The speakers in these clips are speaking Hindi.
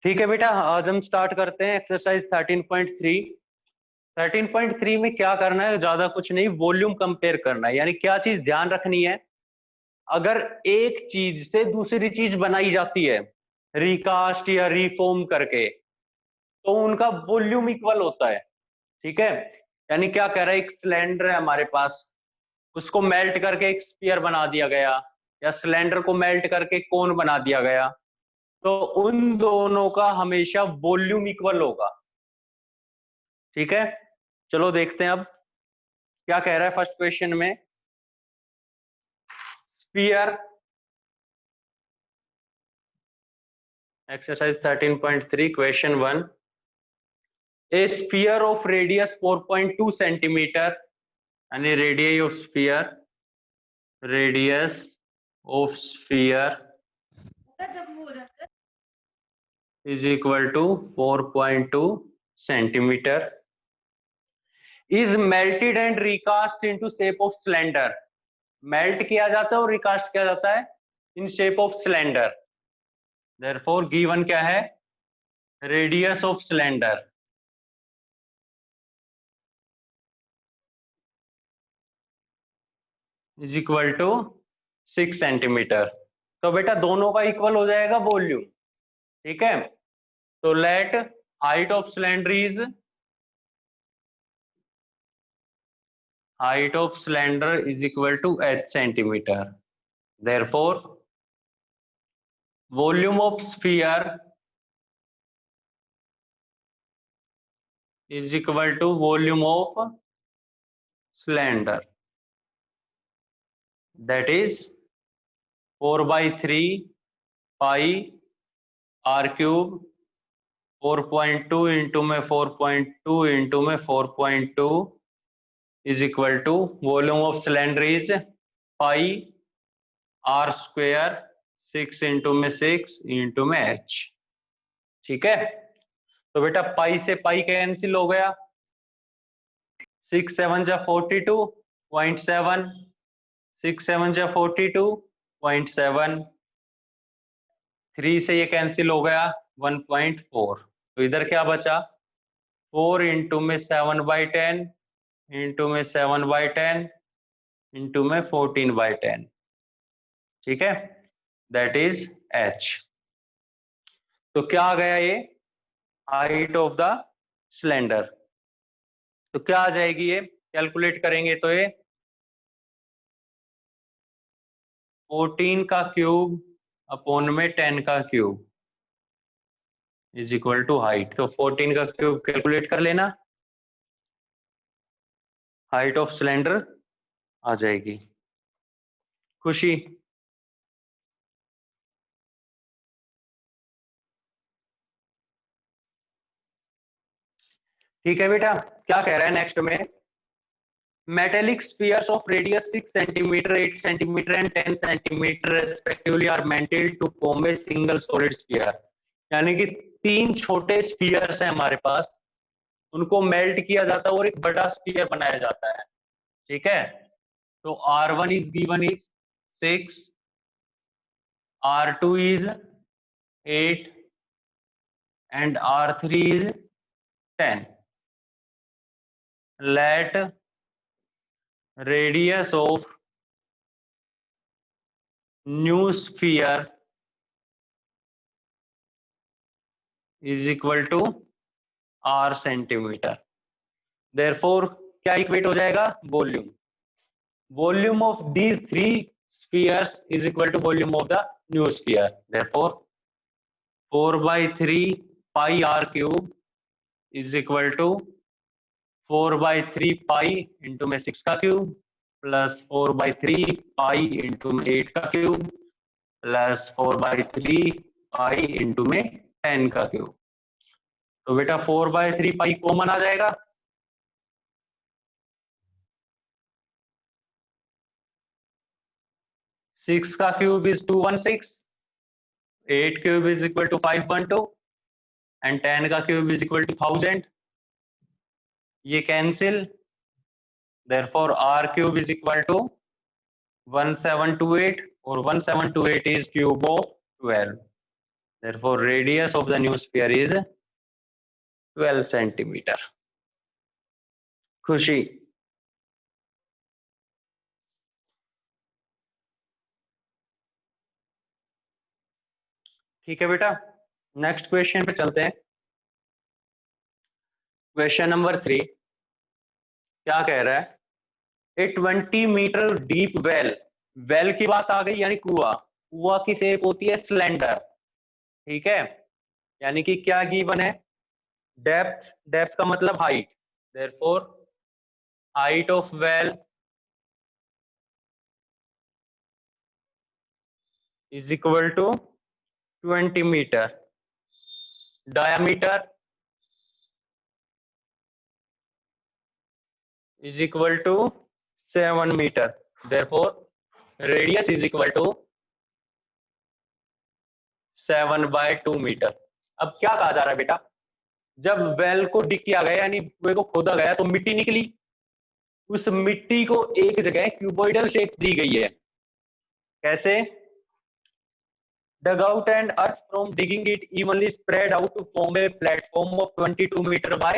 ठीक है बेटा, आज हम स्टार्ट करते हैं एक्सरसाइज 13.3। 13.3 में क्या करना है, ज्यादा कुछ नहीं, वॉल्यूम कंपेयर करना है। यानी क्या चीज ध्यान रखनी है, अगर एक चीज से दूसरी चीज बनाई जाती है रिकास्ट या रिफॉर्म करके, तो उनका वॉल्यूम इक्वल होता है। ठीक है, यानी क्या कह रहा है, एक सिलेंडर है हमारे पास, उसको मेल्ट करके एक स्फीयर बना दिया गया, या सिलेंडर को मेल्ट करके कोन बना दिया गया, तो उन दोनों का हमेशा वॉल्यूम इक्वल होगा। ठीक है, चलो देखते हैं अब क्या कह रहा है फर्स्ट क्वेश्चन में। Sphere, exercise 13.3 question 1। A sphere of radius 4.2 centimetre, यानी radius of sphere, radius of sphere is equal to 4.2 centimetre, is melted and recast into shape of cylinder. Melt किया जाता है और रिकास्ट किया जाता है in shape of cylinder. Therefore given क्या है, radius of cylinder is equal to 6 centimetre. तो बेटा दोनों का इक्वल हो जाएगा वॉल्यूम। ठीक है, तो let height of cylinder is, height of cylinder is equal to h centimeter. Therefore, volume of sphere is equal to volume of cylinder. That is 4 by 3 pi r cube, 4.2 into में 4.2 into में 4.2 is equal to volume of cylinder is pi r square 6 into में 6 into में h। ठीक है, तो बेटा पाई से पाई कैंसिल हो गया, 6 7 जा 42.7, 6 7 जा 42.7, 3 से ये कैंसिल हो गया 1.4। तो इधर क्या बचा, 4 इंटू में 7/10 इंटू में 7/10 इंटू में 14/10। ठीक है, दैट इज h। तो क्या आ गया ये, हाइट ऑफ द सिलेंडर। तो क्या आ जाएगी ये, कैलकुलेट करेंगे तो ये 14 का क्यूब अपॉन में 10 का cube is equal to height. तो 14 का क्यूब कैलकुलेट कर लेना, हाइट ऑफ सिलेंडर आ जाएगी। खुशी, ठीक है बेटा, क्या कह रहा है नेक्स्ट में, metallic spheres of radius 6 centimetre, 8 centimetre and 10 centimetre respectively are melted to form a single solid sphere. यानी कि 3 छोटे स्फीयर्स हैं हमारे पास, उनको मेल्ट किया जाता है और एक बड़ा स्फीयर बनाया जाता है। ठीक है, तो R1 is given is 6, R2 is 8 and R3 is 10. Let radius of new sphere is equal to R centimeter. Therefore क्या इक्वेट हो जाएगा, volume. Volume of these 3 spheres is equal to volume of the new sphere. Therefore 4/3 pi r cube is equal to 4/3 pi into में 6 का क्यूब प्लस 4/3 पाई इंटू में 8 का क्यूब प्लस 4/3 पाई इंटू में 10 का क्यूब। तो बेटा 4/3 पाई कॉमन आ जाएगा, 6 का cube is 216, 8 cube is equal to 512 and 10 का क्यूब इज इक्वल टू 1000। ये cancel, therefore r cube is equal to 1728 और 1728 is cube of 12। therefore radius of the new sphere is 12 centimeter. खुशी? ठीक है बेटा, नेक्स्ट क्वेश्चन पे चलते हैं। क्वेश्चन नंबर 3 क्या कह रहा है? ए 20 मीटर डीप वेल, वेल की बात आ गई यानी कुआं, कुआं की शेप होती है सिलेंडर, ठीक है, यानी कि क्या गिवन है? डेप्थ, डेप्थ का मतलब height, therefore height of well is equal to 20 metre, diameter is equal to 7 meter, therefore radius is equal to 7/2 metre. अब क्या कहा जा रहा है बेटा? जब वेल को डिग किया गया यानी कुएं को खोदा गया तो मिट्टी निकली, उस मिट्टी को एक जगह क्यूबॉइडल शेप दी गई है। कैसे? dug out and earth from digging it evenly spread out to form a platform of 22 meter by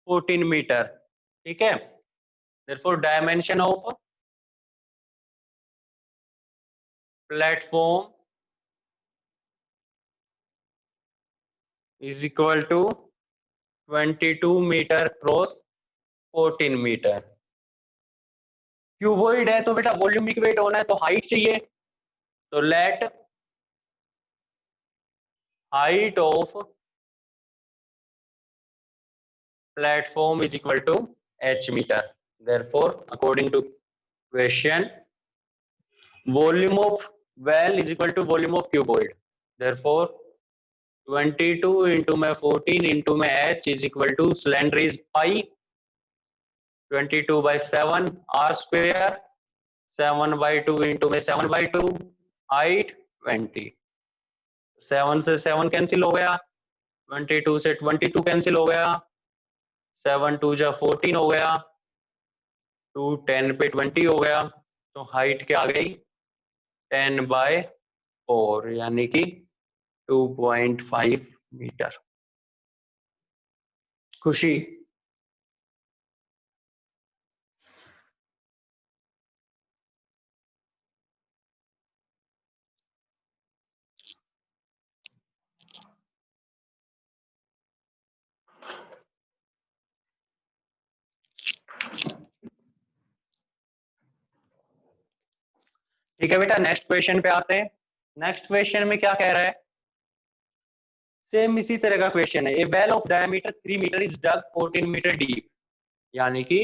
14 meter, ठीक है, therefore dimension of platform is equal to 22 metre cross 14 metre. Cuboid है तो बेटा वॉल्यूम इक्वेट होना है तो हाइट चाहिए, तो let height of platform is equal to h metre, therefore according to question volume of well is equal to volume of cuboid, therefore 22 into में 14 इंटू में h is equal to cylinder is pi 22/7 r square, 7/2 into में 7/2, हाइट 20, 7 से 7 कैंसिल हो गया, 22 से 22 कैंसिल हो गया, 7 2 जा 14 हो गया, 2 10 पे 20 हो गया, तो हाइट क्या आ गई? 10/4 यानी कि 2.5 मीटर। खुशी? ठीक है बेटा, नेक्स्ट क्वेश्चन पे आते हैं। नेक्स्ट क्वेश्चन में क्या कह रहा है? सेम इसी तरह का क्वेश्चन है। A well of diameter 3 metre is dug 14 metre deep, यानी कि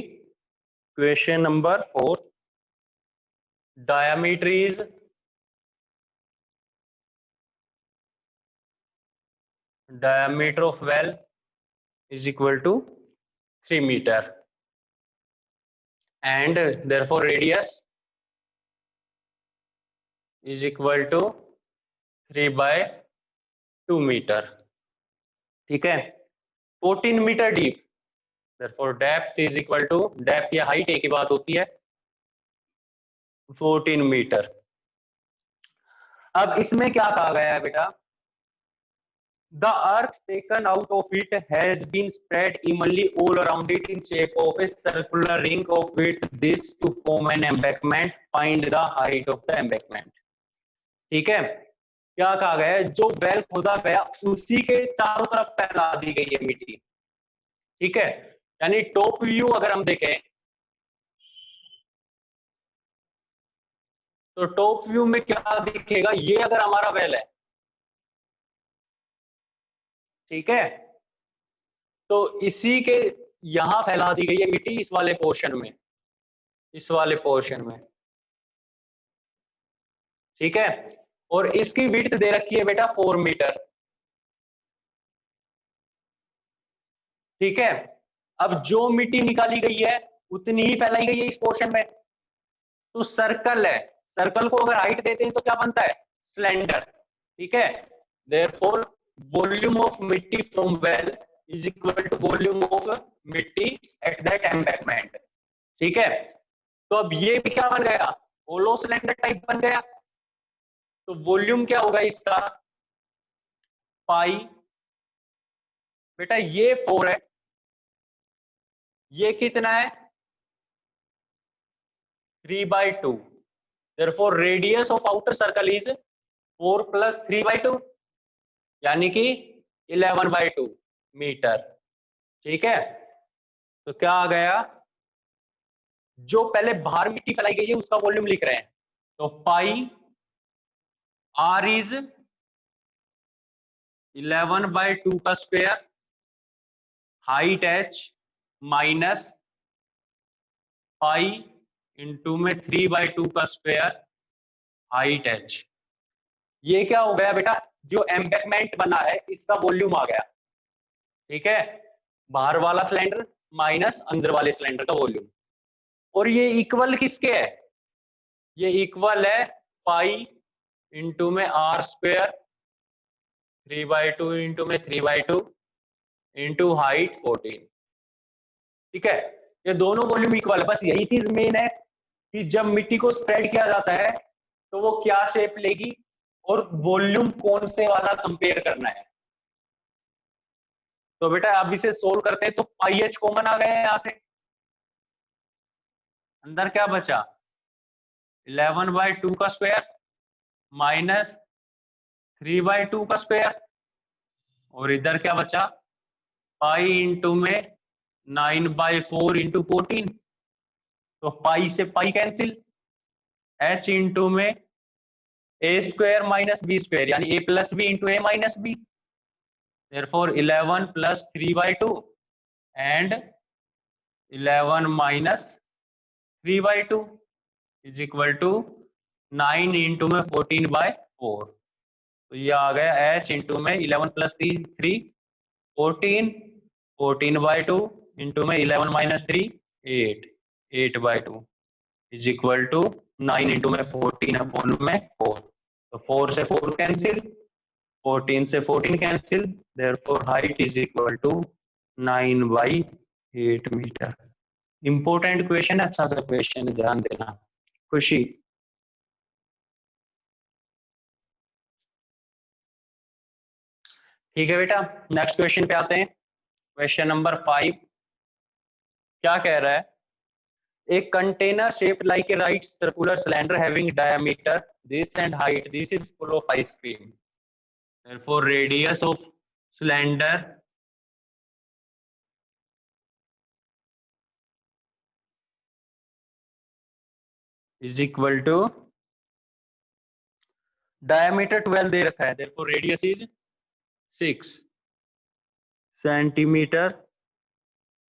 question number 4 diameter is diameter of well is equal to 3 meter and therefore radius is equal to 3/2 meter, ठीक है, 14 metre deep, therefore depth is equal to, depth या हाइट एक ही बात होती है, 14 मीटर। अब इसमें क्या कहा गया है बेटा? The earth taken out of it has been spread evenly all around it in shape of a circular ring of width this to form an embankment. Find the height of the embankment. ठीक है, क्या कहा गया है? जो वेल खोदा गया उसी के चारों तरफ फैला दी गई है मिट्टी, ठीक है, यानी टॉप व्यू अगर हम देखें तो टॉप व्यू में क्या दिखेगा? ये अगर हमारा वेल है, ठीक है, तो इसी के यहां फैला दी गई है मिट्टी इस वाले पोर्शन में, इस वाले पोर्शन में, ठीक है, और इसकी विड्थ दे रखी है बेटा 4 मीटर, ठीक है। अब जो मिट्टी निकाली गई है उतनी ही फैलाई गई है इस पोर्शन में, तो सर्कल है, सर्कल को अगर हाइट देते हैं तो क्या बनता है? सिलेंडर, ठीक है, देयरफॉर वॉल्यूम ऑफ मिट्टी from well is equal to volume of मिट्टी एट दैट एम्बैंकमेंट, ठीक है। तो अब ये भी क्या बन गया? होलो सिलेंडर टाइप बन गया, तो वॉल्यूम क्या होगा इसका? पाई, बेटा ये 4 है, ये कितना है 3/2, therefore radius of outer circle is 4 + 3/2 यानी कि 11/2 मीटर। ठीक है, तो क्या आ गया, जो पहले बाहर मिट्टी फैलाई गई है उसका वॉल्यूम लिख रहे हैं, तो पाई आर इज 11/2 का square, height h minus pi into में 3/2 का स्क्वायर, हाइट h। ये क्या हो गया बेटा, जो एम्बैकमेंट बना है इसका वॉल्यूम आ गया। ठीक है, बाहर वाला सिलेंडर माइनस अंदर वाले सिलेंडर का वॉल्यूम। और ये इक्वल किसके है, ये इक्वल है पाई इंटू में आर स्क्वायर 3/2 इंटू में 3/2 इंटू हाइट 14। ठीक है, ये दोनों वॉल्यूम इक्वल है। बस यही चीज मेन है कि जब मिट्टी को स्प्रेड किया जाता है तो वो क्या शेप लेगी और वॉल्यूम कौन से वाला कंपेयर करना है। तो बेटा अब इसे सोल्व करते हैं, तो पाई एच कॉमन आ गए हैं यहां से, अंदर क्या बचा 11/2 का स्क्वायर माइनस 3/2 का स्क्वायर, और इधर क्या बचा पाई इंटू में 9/4 इंटू 14, तो पाई से पाई कैंसिल, h इंटू में a square minus b square यानी a plus b into a minus b, therefore 11 + 3/2 and 11 minus 3/2 is equal to 9 into में 14/4। तो ये आ गया h इंटू में 11 + 3 14, 14/2 इंटू में 11 minus 3 8, 8/2 is equal to 9 into में 14 अपॉन में 4, तो 4 से 4 कैंसिल, 14 से 14 cancel, therefore height is equal to 9/8 metre. Important question है, अच्छा सा क्वेश्चन है, ध्यान देना। खुशी, ठीक है बेटा, नेक्स्ट क्वेश्चन पे आते हैं। क्वेश्चन नंबर 5 क्या कह रहा है, a container shaped like a right circular cylinder having diameter this and height this is full of ice cream, therefore radius of cylinder is equal to diameter 12 दे रखा है, therefore radius is 6 centimeter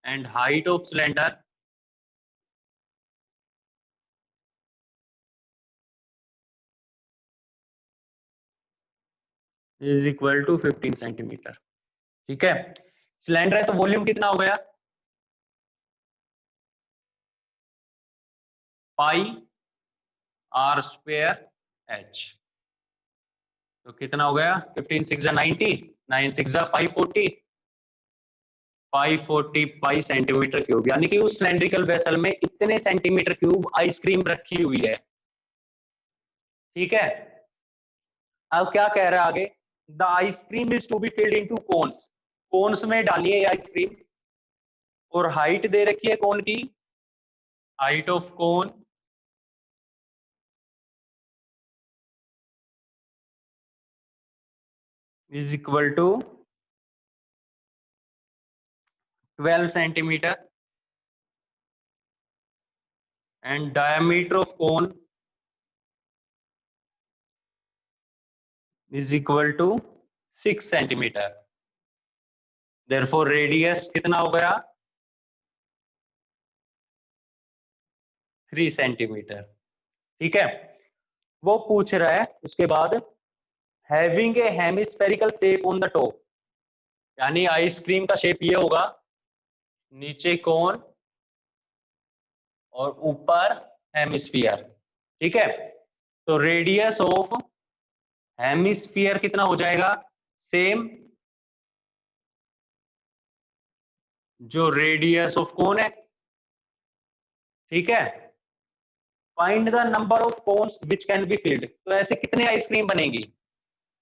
and height of cylinder is equal to 15 centimetre. ठीक है, सिलेंडर है तो वॉल्यूम कितना हो गया पाई आर स्क्वायर एच, तो कितना हो गया 15 6 90, 9 6 540, 540 पाई सेंटीमीटर क्यूब, यानी कि उस सिलेंड्रिकल वेसल में इतने सेंटीमीटर क्यूब आइसक्रीम रखी हुई है। ठीक है, अब क्या कह रहा है आगे, the ice cream is to be filled into cones, cones में डालिए ये आइसक्रीम, और हाइट दे रखी है कोन की, height of cone is equal to 12 centimetre and diameter of cone is equal to 6 centimetre, therefore radius कितना हो गया 3 सेंटीमीटर। ठीक है, वो पूछ रहा है उसके बाद having a hemispherical shape on the top, यानी आइसक्रीम का शेप ये होगा, नीचे कोन और ऊपर हेमिस्फीयर। ठीक है, तो रेडियस ऑफ हेमिस्फीयर कितना हो जाएगा, सेम जो रेडियस ऑफ कोन है। ठीक है, find the number of cones which can be filled, तो ऐसे कितने आइसक्रीम बनेगी,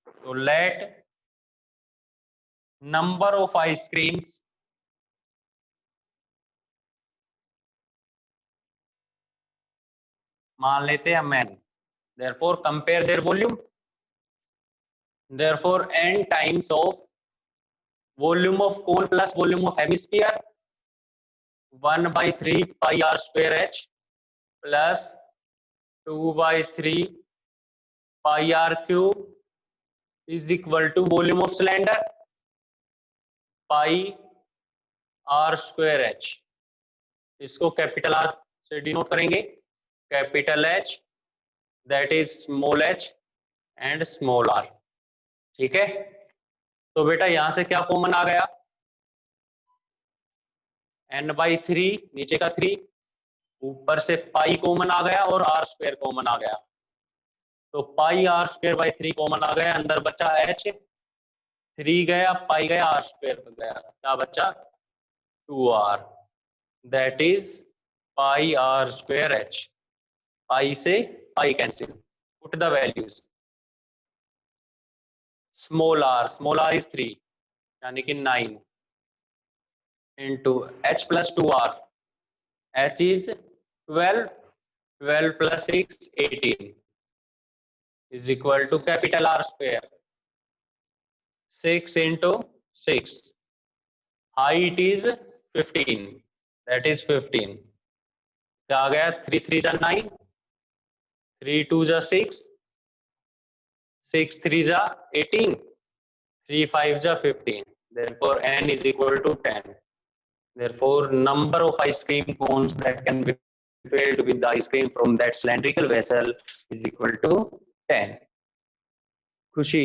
तो late number of ice creams मान लेते हैं men. Therefore compare their volume. Therefore n times of volume of cone plus volume of hemisphere 1/3 pi r square h plus 2/3 pi r cube is equal to volume of cylinder pi r square h. इसको कैपिटल आर से डिनोट करेंगे, capital H that is small h and small r. ठीक है, तो बेटा यहां से क्या कॉमन आ गया, n/3 नीचे का 3, ऊपर से पाई कॉमन आ गया और r स्क्वायर कॉमन आ गया. तो पाई r स्क्वायर बाई 3 कॉमन आ गया, अंदर बचा h, 3 गया, पाई गया, r स्क्वायर गया, क्या बचा 2r. That is pi r square h. पाई से pi cancel, put the values. Small r is 3 यानी कि 9 into h plus 2r, h is 12, 12 plus 6 18 is equal to capital R square, 6 into 6, height is 15, that is 15. क्या आ गया, 3 3 जा 9, 3 2 जा 6, 6 3 जा 18, 3 5 जा 15. Therefore n is equal to 10. Therefore number of ice cream cones that can be filled with the ice cream from that cylindrical vessel is equal to 10. खुशी.